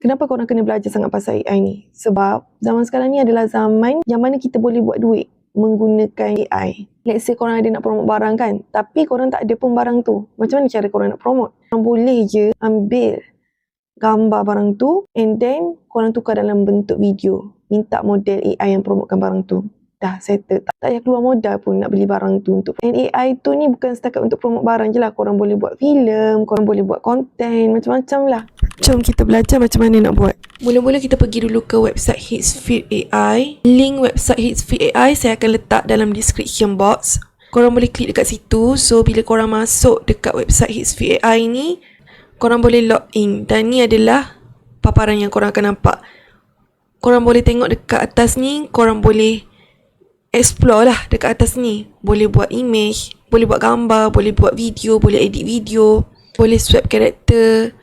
Kenapa korang kena belajar sangat pasal AI ni? Sebab zaman sekarang ni adalah zaman yang mana kita boleh buat duit menggunakan AI. Let's say korang ada nak promote barang kan, tapi korang tak ada pun barang tu. Macam mana cara korang nak promote? Korang boleh je ambil gambar barang tu and then korang tukar dalam bentuk video. Minta model AI yang promotekan barang tu. Dah settle. Tak payah keluar modal pun nak beli barang tu untuk. And AI tu ni bukan setakat untuk promote barang je lah. Korang boleh buat filem, korang boleh buat konten, macam-macam lah. Jom kita belajar macam mana nak buat. Mula-mula kita pergi dulu ke website Hitsfeed AI. Link website Hitsfeed AI saya akan letak dalam description box. Korang boleh klik dekat situ. So bila korang masuk dekat website Hitsfeed AI ni, korang boleh log in. Dan ni adalah paparan yang korang akan nampak. Korang boleh tengok dekat atas ni, korang boleh explore lah dekat atas ni. Boleh buat image, boleh buat gambar, boleh buat video, boleh edit video, boleh swap karakter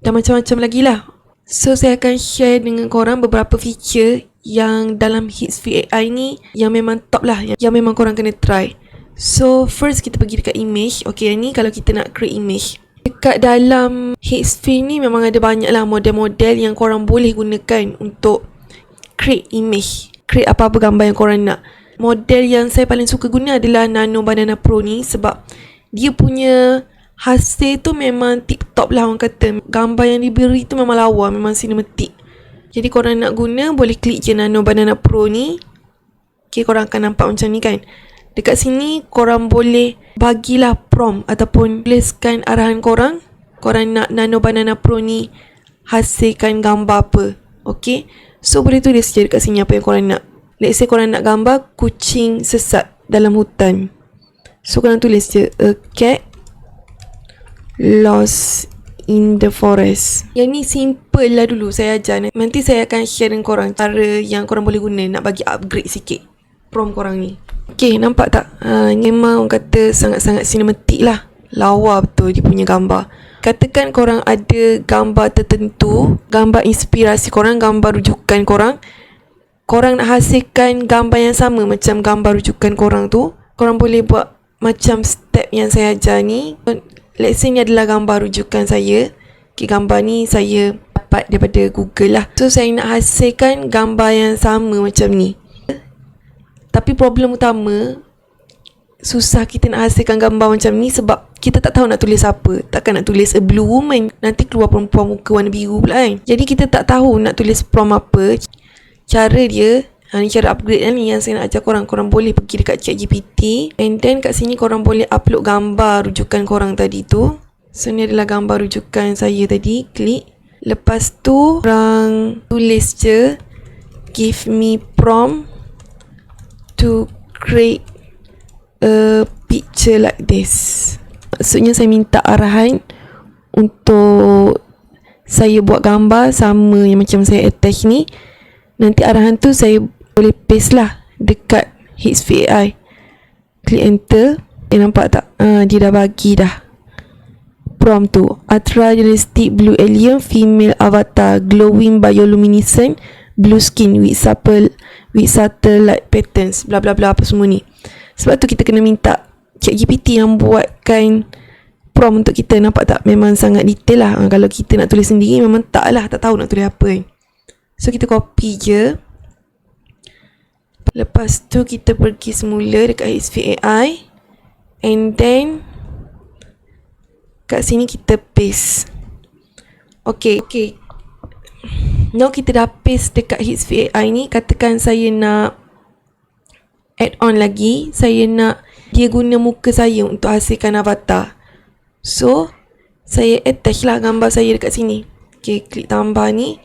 dan macam-macam lagi lah. So saya akan share dengan korang beberapa feature yang dalam Hitsfeed AI ni yang memang top lah, yang memang korang kena try. So first kita pergi dekat image. Okay, ni kalau kita nak create image. Dekat dalam Hitsfeed ni memang ada banyak lah model-model yang korang boleh gunakan untuk create image, create apa-apa gambar yang korang nak. Model yang saya paling suka guna adalah Nano Banana Pro ni sebab dia punya hasil tu memang tip-top lah orang kata. Gambar yang diberi tu memang lawa, memang cinematic. Jadi korang nak guna, boleh klik je Nano Banana Pro ni. Okay, korang akan nampak macam ni kan. Dekat sini korang boleh bagilah prompt ataupun tuliskan arahan korang. Korang nak Nano Banana Pro ni hasilkan gambar apa. Okay, so boleh tulis je dekat sini apa yang korang nak. Let's say korang nak gambar kucing sesat dalam hutan. So korang tulis je a cat lost in the forest. Yang ni simple lah dulu saya ajar. Nanti saya akan share dengan korang cara yang korang boleh guna nak bagi upgrade sikit prompt korang ni. Okay, nampak tak? Memang orang kata sangat-sangat cinematic lah. Lawa betul dia punya gambar. Katakan korang ada gambar tertentu, gambar inspirasi korang, gambar rujukan korang. Korang nak hasilkan gambar yang sama macam gambar rujukan korang tu. Korang boleh buat macam step yang saya ajar ni. Let's say ni adalah gambar rujukan saya. Okay, gambar ni saya dapat daripada Google lah. So saya nak hasilkan gambar yang sama macam ni. Tapi problem utama, susah kita nak hasilkan gambar macam ni sebab kita tak tahu nak tulis apa. Takkan nak tulis a blue woman, nanti keluar perempuan muka warna biru pula kan. Jadi kita tak tahu nak tulis prompt apa. Cara dia, ni cara upgrade ni yang saya nak ajar korang. Korang boleh pergi dekat ChatGPT and then kat sini korang boleh upload gambar rujukan korang tadi tu. So ni adalah gambar rujukan saya tadi. Klik. Lepas tu korang tulis je give me prompt to create a picture like this. Maksudnya saya minta arahan untuk saya buat gambar sama yang macam saya attach ni. Nanti arahan tu saya boleh paste lah dekat Hitsfeed AI. Klik enter. Nampak tak? Dia dah bagi dah prompt tu. Ultra realistic blue alien female avatar glowing bioluminescent blue skin with subtle light patterns, bla bla bla apa semua ni. Sebab tu kita kena minta ChatGPT yang buatkan prompt untuk kita. Nampak tak? Memang sangat detail lah. Kalau kita nak tulis sendiri memang tak lah, tak tahu nak tulis apa kan. So kita copy je. Lepas tu kita pergi semula dekat Hitsfeed AI and then kat sini kita paste. Okay. Now kita dah paste dekat Hitsfeed AI ni. Katakan saya nak add on lagi. Saya nak dia guna muka saya untuk hasilkan avatar. So saya attach lah gambar saya dekat sini. Okay, klik tambah ni.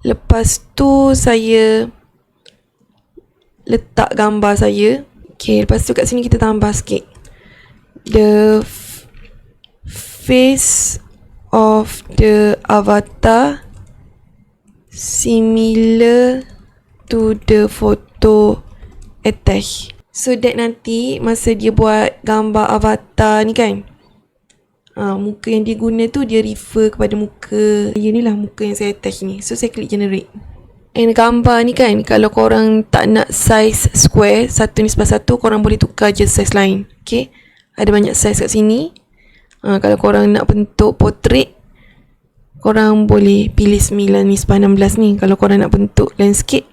Lepas tu saya letak gambar saya. Okay, lepas tu kat sini kita tambah sikit. The face of the avatar similar to the photo attached. So that nanti masa dia buat gambar avatar ni kan, muka yang dia guna tu dia refer kepada muka ni lah, muka yang saya attach ni. So saya klik generate. And gambar ni kan, kalau korang tak nak size square 1:1, korang boleh tukar je size lain. Okay, ada banyak size kat sini. Kalau korang nak bentuk portrait, korang boleh pilih 9:16 ni. Kalau korang nak bentuk landscape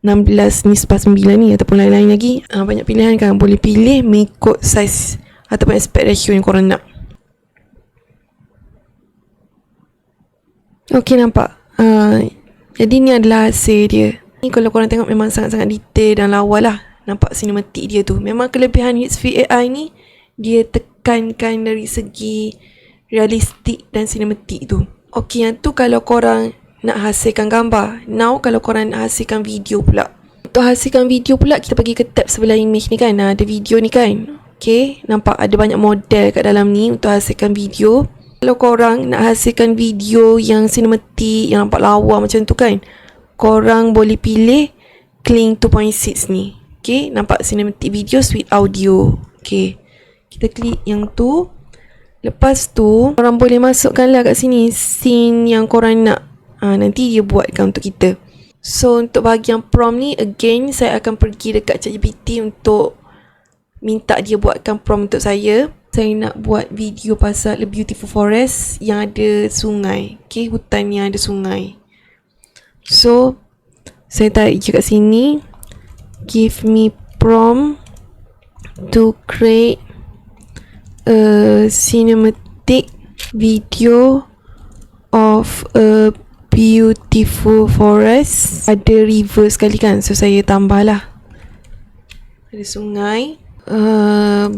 16:9 ni ataupun lain-lain lagi, banyak pilihan kan. Boleh pilih mengikut saiz ataupun aspect ratio yang korang nak. Okay, nampak? Jadi ni adalah hasil dia. Ni kalau korang tengok memang sangat-sangat detail dan lawa lah. Nampak sinematik dia tu. Memang kelebihan Hitspeed AI ni, dia tekankan dari segi realistik dan sinematik tu. Okay, yang tu kalau korang nak hasilkan gambar. Now kalau korang nak hasilkan video pula. Untuk hasilkan video pula, kita pergi ke tab sebelah image ni kan. Ada video ni kan. Okay, nampak ada banyak model kat dalam ni untuk hasilkan video. Kalau korang nak hasilkan video yang sinematik, yang nampak lawa macam tu kan, korang boleh pilih Kling 2.6 ni. Okay, nampak cinematic video with audio. Okay, kita klik yang tu. Lepas tu, korang boleh masukkan lah kat sini scene yang korang nak. Nanti dia buatkan untuk kita. So, untuk bahagian prompt ni, again, saya akan pergi dekat ChatGPT untuk minta dia buatkan prompt untuk saya. Saya nak buat video pasal a beautiful forest yang ada sungai. Okay, hutan yang ada sungai. So, saya tarik je kat sini. Give me prompt to create a cinematic video of a beautiful forest. Ada river sekali kan, so saya tambah lah. Ada sungai,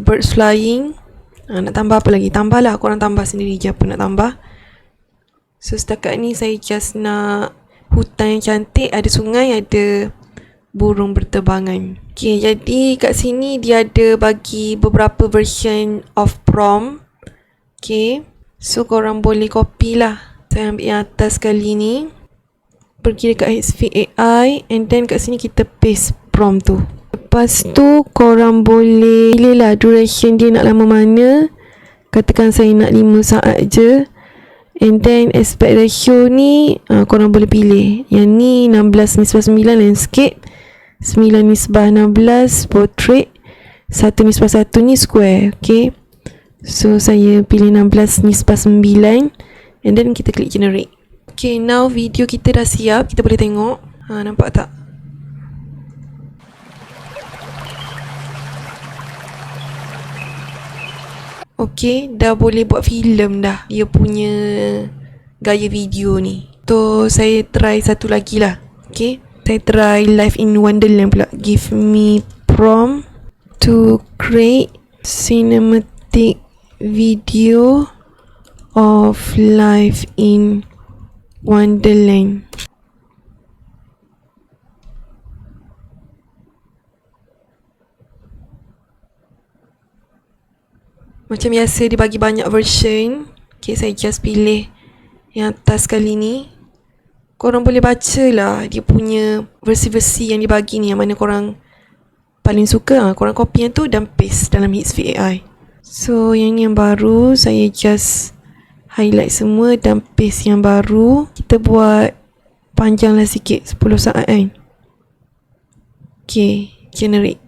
birds flying. Nak tambah apa lagi? Tambah lah, korang tambah sendiri je apa nak tambah. So setakat ni saya just nak hutan yang cantik, ada sungai, ada burung berterbangan. Okay, jadi kat sini dia ada bagi beberapa version of prompt. Okay, so korang boleh copy lah. Saya ambil yang atas kali ni, pergi dekat Hitspeed AI, and then kat sini kita paste prompt tu. Lepas tu korang boleh pilih lah duration dia nak lama mana. Katakan saya nak 5 saat je. And then aspect ratio ni korang boleh pilih. Yang ni 16:9 landscape, 9:16 portrait, 1:1 ni square. Okay, so saya pilih 16:9 and then kita klik generate. Okay, now video kita dah siap. Kita boleh tengok. Nampak tak? Okay, dah boleh buat filem dah. Dia punya gaya video ni. So, saya try satu lagi lah. Okay, saya try Life in Wonderland pula. Give me prompt to create cinematic video of Life in Wonderland. Macam biasa dia bagi banyak version. Okay, saya just pilih yang atas kali ni. Korang boleh baca lah dia punya versi-versi yang dia bagi ni, yang mana korang paling suka. Korang copy yang tu dan paste dalam Hitspeed AI. So yang ni yang baru, saya just highlight semua dan paste yang baru. Kita buat panjanglah sikit, 10 saat kan. Okay, generate.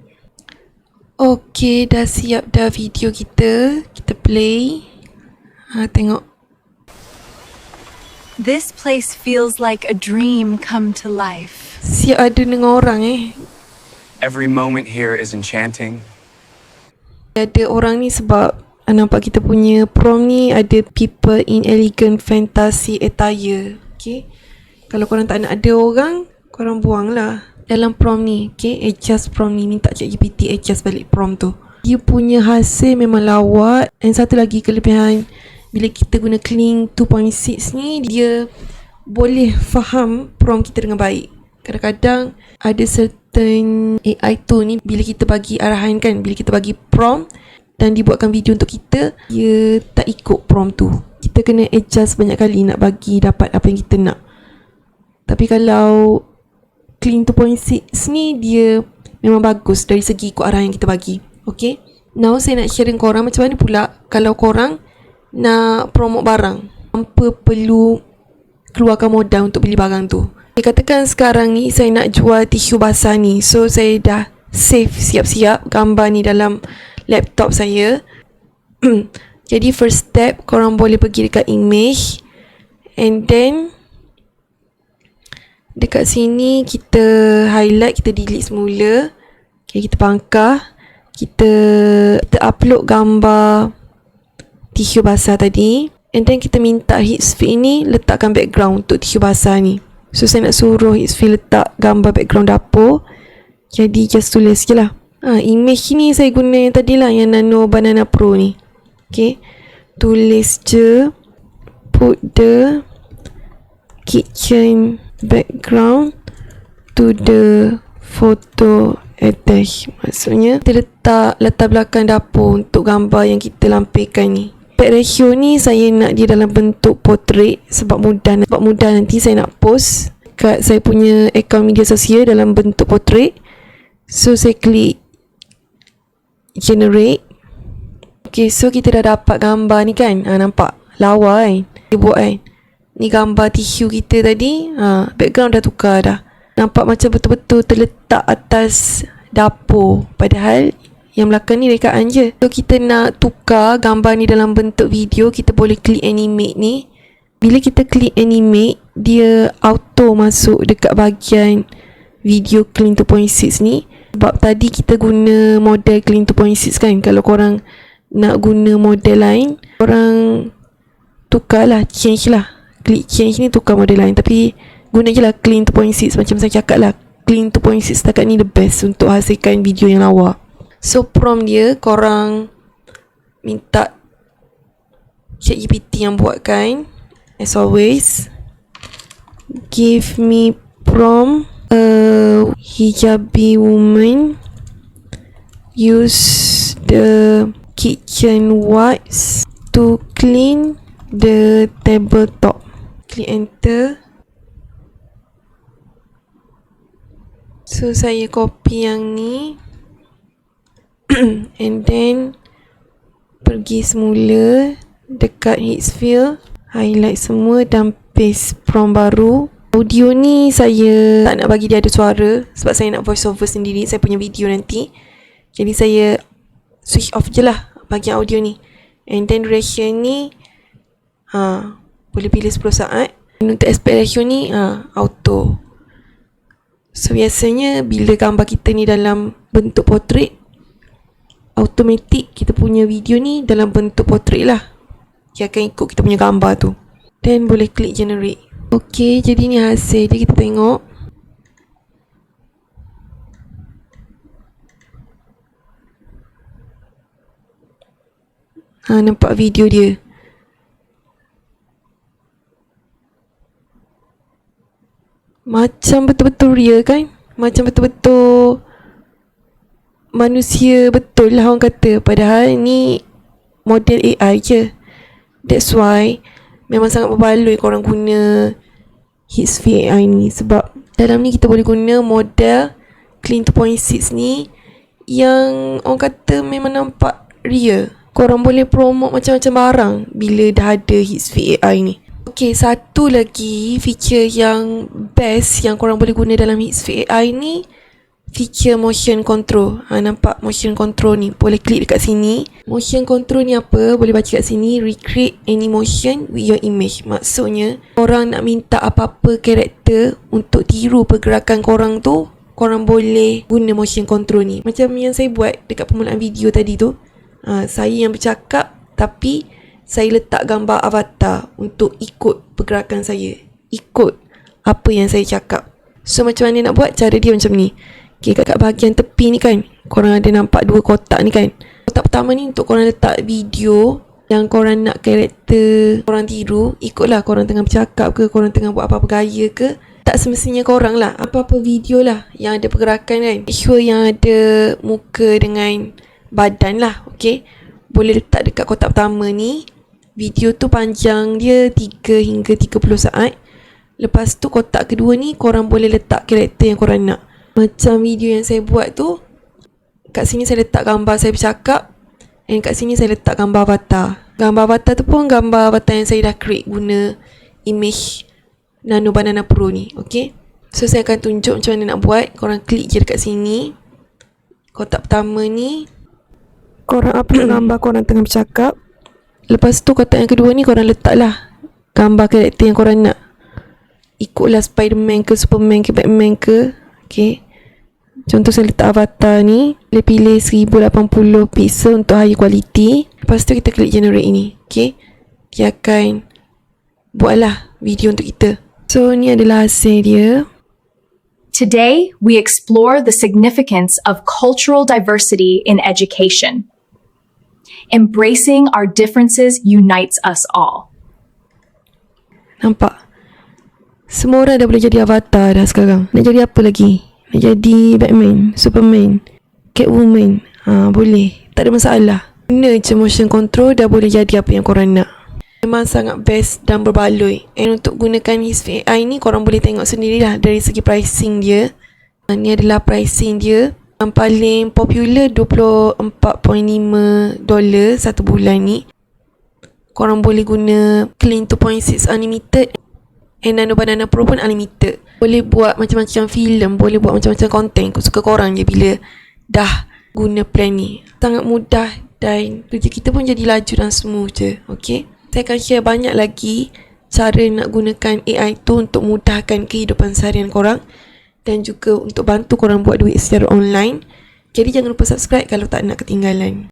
Okay, dah siap dah video kita. Kita play. Tengok. This place feels like a dream come to life. Siap ada dengan orang Every moment here is enchanting. Ada orang ni sebab nampak kita punya prompt ni ada people in elegant fantasy attire. Okay, kalau korang tak nak ada orang, korang buang lah dalam prompt ni. Okay, adjust prompt ni. Minta ChatGPT adjust balik prompt tu. Dia punya hasil memang lawa. Dan satu lagi kelebihan bila kita guna Kling 2.6 ni, dia boleh faham prompt kita dengan baik. Kadang-kadang ada certain AI tu ni, bila kita bagi arahan kan, bila kita bagi prompt dan dibuatkan video untuk kita, dia tak ikut prompt tu. Kita kena adjust banyak kali nak bagi dapat apa yang kita nak. Tapi kalau Kling 2.6 ni, dia memang bagus dari segi ikut arahan yang kita bagi. Okay, now saya nak share dengan korang macam mana pula kalau korang nak promote barang, tanpa perlu keluarkan modal untuk beli barang tu. Katakan sekarang ni saya nak jual tisu basah ni, so saya dah save siap-siap gambar ni dalam laptop saya. Jadi first step, korang boleh pergi dekat image, And then dekat sini kita highlight, kita delete semula. Okay, kita bangkah. Kita upload gambar tisu basah tadi. And then kita minta Hitsfeed ni letakkan background untuk tisu basah ni. So saya nak suruh Hitsfeed letak gambar background dapur. Jadi just tulis je lah. Image ni saya guna yang tadi lah, yang Nano Banana Pro ni. Okay, tulis je put the kitchen background to the photo attach. Maksudnya kita letak latar belakang dapur untuk gambar yang kita lampirkan ni. Aspect ratio ni saya nak dia dalam bentuk portrait sebab mudah nanti saya nak post kat saya punya akaun media sosial dalam bentuk portrait. So saya klik generate. Okay, so kita dah dapat gambar ni kan. Nampak lawa kan dia buat kan. Ni gambar tisu kita tadi. Background dah tukar dah. Nampak macam betul-betul terletak atas dapur. Padahal yang belakang ni rekaan je. So kita nak tukar gambar ni dalam bentuk video, kita boleh klik animate ni. Bila kita klik animate, dia auto masuk dekat bahagian video Clean 2.6 ni. Sebab tadi kita guna model Clean 2.6 kan. Kalau korang nak guna model lain, korang tukar lah, change lah. Klik change ni tukar model lain. Tapi guna je lah Clean 2.6. Macam saya cakap lah, Clean 2.6 setakat ni the best untuk hasilkan video yang lawa. So prompt dia korang minta ChatGPT yang buatkan. As always, give me prompt a hijabi woman use the kitchen wipes to clean the tabletop. Klik enter. So saya copy yang ni. And then pergi semula dekat Hitsfield, highlight semua dan paste prompt baru. Audio ni saya tak nak bagi dia ada suara sebab saya nak voice over sendiri saya punya video nanti. Jadi saya switch off je lah bahagian audio ni. And then duration ni boleh pilih 10 saat. Dan untuk aspect ratio ni auto. So biasanya bila gambar kita ni dalam bentuk portrait, automatic kita punya video ni dalam bentuk portrait lah. Dia akan ikut kita punya gambar tu. Then boleh klik generate. Okay, jadi ni hasil dia, kita tengok. Nampak video dia. Macam betul-betul real kan? Macam betul-betul manusia betul lah orang kata. Padahal ni model AI je. That's why memang sangat berbaloi korang guna Hitsfeed AI ni. Sebab dalam ni kita boleh guna model Clean 2.6 ni yang orang kata memang nampak real. Korang boleh promote macam-macam barang bila dah ada Hitsfeed AI ni. Okay, satu lagi feature yang best yang korang boleh guna dalam Hitsfeed AI ni, feature motion control. Nampak motion control ni, boleh klik dekat sini. Motion control ni apa? Boleh baca kat sini, recreate any motion with your image. Maksudnya korang nak minta apa-apa karakter untuk tiru pergerakan korang tu, korang boleh guna motion control ni. Macam yang saya buat dekat permulaan video tadi tu. Saya yang bercakap tapi saya letak gambar avatar untuk ikut pergerakan saya, ikut apa yang saya cakap. So macam mana nak buat? Cara dia macam ni. Okay, kat bahagian tepi ni kan, korang ada nampak dua kotak ni kan. Kotak pertama ni untuk korang letak video yang korang nak karakter korang tiru. Ikutlah korang tengah bercakap ke, korang tengah buat apa-apa gaya ke. Tak semestinya korang lah, apa-apa video lah yang ada pergerakan kan. Make sure yang ada muka dengan badan lah. Okay, boleh letak dekat kotak pertama ni. Video tu panjang dia 3 hingga 30 saat. Lepas tu kotak kedua ni korang boleh letak karakter yang korang nak. Macam video yang saya buat tu, kat sini saya letak gambar saya bercakap, dan kat sini saya letak gambar avatar. Gambar avatar tu pun gambar avatar yang saya dah create guna image Nano Banana Pro ni. Okay, so saya akan tunjuk macam mana nak buat. Korang klik je dekat sini. Kotak pertama ni korang upload gambar korang tengah bercakap. Lepas tu kotak yang kedua ni korang letaklah gambar karakter yang korang nak. Ikutlah Spiderman ke, Superman ke, Batman ke. Okay. Contoh saya letak avatar ni, boleh pilih 1080 pixel untuk high quality. Lepas tu kita klik generate ini. Okay. Dia akan buatlah video untuk kita. So ni adalah hasil dia. Today, we explore the significance of cultural diversity in education. Embracing our differences unites us all. Nampak? Semua orang dah boleh jadi avatar dah sekarang. Nak jadi apa lagi? Nak jadi Batman, Superman, Catwoman. Boleh. Tak ada masalah. Guna je motion control dah boleh jadi apa yang korang nak. Memang sangat best dan berbaloi. And untuk gunakan His AI ni, korang boleh tengok sendirilah dari segi pricing dia. Ni adalah pricing dia. Yang paling popular $24.5 satu bulan ni. Korang boleh guna Clean 2.6 Unlimited and Nano Banana Pro pun unlimited. Boleh buat macam-macam filem, boleh buat macam-macam konten. Suka korang je bila dah guna plan ni. Sangat mudah dan kerja kita pun jadi laju dan smooth je. Okay, saya akan share banyak lagi cara nak gunakan AI tu untuk mudahkan kehidupan seharian korang dan juga untuk bantu korang buat duit secara online. Jadi jangan lupa subscribe kalau tak nak ketinggalan.